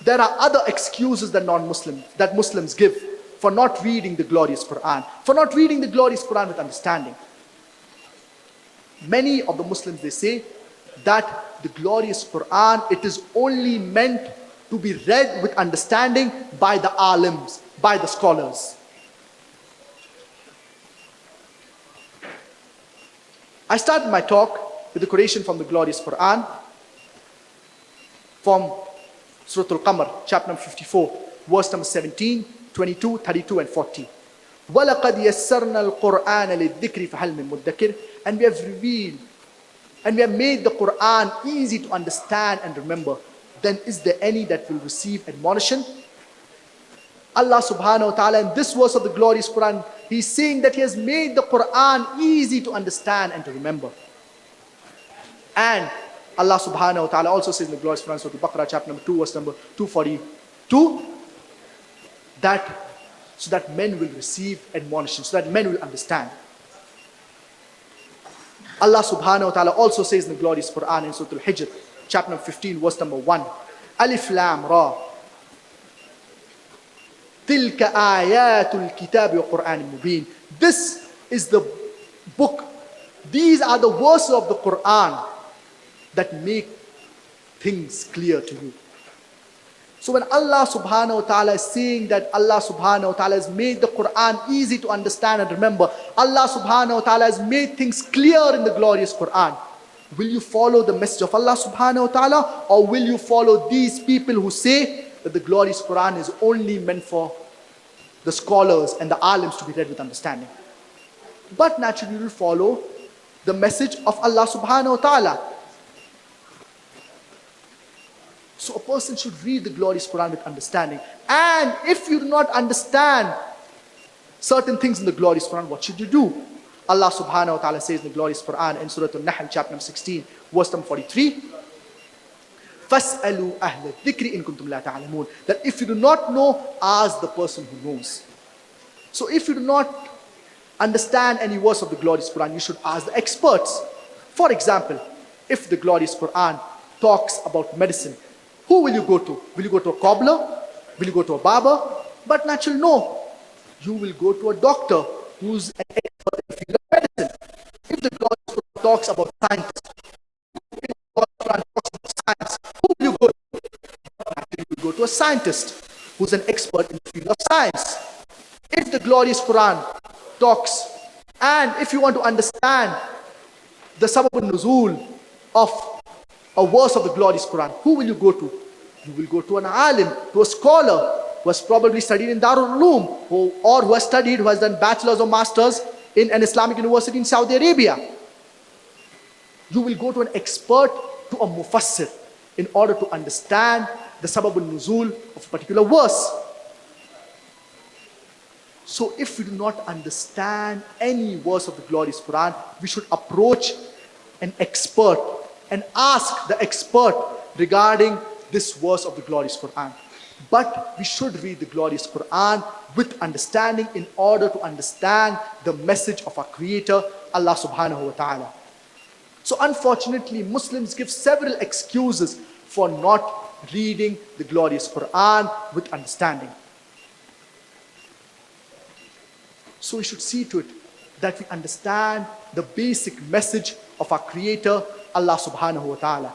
There are other excuses that Muslims give for not reading the glorious Quran, for not reading the glorious Quran with understanding. Many of the Muslims, they say that the glorious Quran, it is only meant to be read with understanding by the alims, by the scholars. I started my talk with the quotation from the glorious Quran from Surah Al-Qamar, chapter number 54, verse number 17, 22, 32 and 40. وَلَقَدْ يَسَّرْنَا الْقُرْآنَ لِلذِّكْرِ فَهَلْ مِن مُدَّكِرٍ. And we have revealed, and we have made the Quran easy to understand and remember. Then is there any that will receive admonition? Allah subhanahu wa ta'ala, in this verse of the glorious Quran, He's saying that He has made the Quran easy to understand and to remember. And Allah subhanahu wa ta'ala also says in the glorious Quran, Surah Al-Baqarah, chapter number 2, verse number 242, that so that men will receive admonition, so that men will understand. Allah subhanahu wa ta'ala also says in the glorious Quran in Surah Al-Hijr, chapter number 15, verse number 1, Alif Lam Ra, Tilka ayatul kitab wa Quran mubin. This is the book, these are the verses of the Quran that make things clear to you. So when Allah subhanahu wa ta'ala is saying that Allah subhanahu wa ta'ala has made the Quran easy to understand and remember, Allah subhanahu wa ta'ala has made things clear in the glorious Quran, will you follow the message of Allah subhanahu wa ta'ala, or will you follow these people who say that the glorious Quran is only meant for the scholars and the alims to be read with understanding? But naturally you will follow the message of Allah subhanahu wa ta'ala. So a person should read the glorious Quran with understanding. And if you do not understand certain things in the glorious Quran, what should you do? Allah subhanahu wa ta'ala says in the glorious Quran in Surah Al-Nahl, chapter number 16, verse number 43, فَاسْأَلُوا أَهْلَ الذِّكْرِ إِن كُنْتُمْ لَا تَعْلَمُونَ. That if you do not know, ask the person who knows. So if you do not understand any verse of the glorious Quran, you should ask the experts. For example, if the glorious Quran talks about medicine, who will you go to? Will you go to a cobbler? Will you go to a barber? But naturally, no. You will go to a doctor who's an expert in the field of medicine. If the glorious Quran talks about scientists, if the glorious Quran talks about science, who will you go to? Naturally, you will go to a scientist who's an expert in the field of science. If the glorious Quran talks, and if you want to understand the sabab al-nuzul of a verse of the glorious Quran, who will you go to? You will go to an alim, to a scholar who has probably studied in Darul Uloom, or who has done bachelor's or master's in an Islamic university in Saudi Arabia. You will go to an expert, to a mufassir, in order to understand the sabab al-nuzul of a particular verse. So if we do not understand any verse of the glorious Quran, we should approach an expert and ask the expert regarding this verse of the glorious Quran. But we should read the glorious Quran with understanding in order to understand the message of our Creator, Allah subhanahu wa ta'ala. So unfortunately, Muslims give several excuses for not reading the glorious Quran with understanding. So we should see to it that we understand the basic message of our Creator, Allah subhanahu wa ta'ala.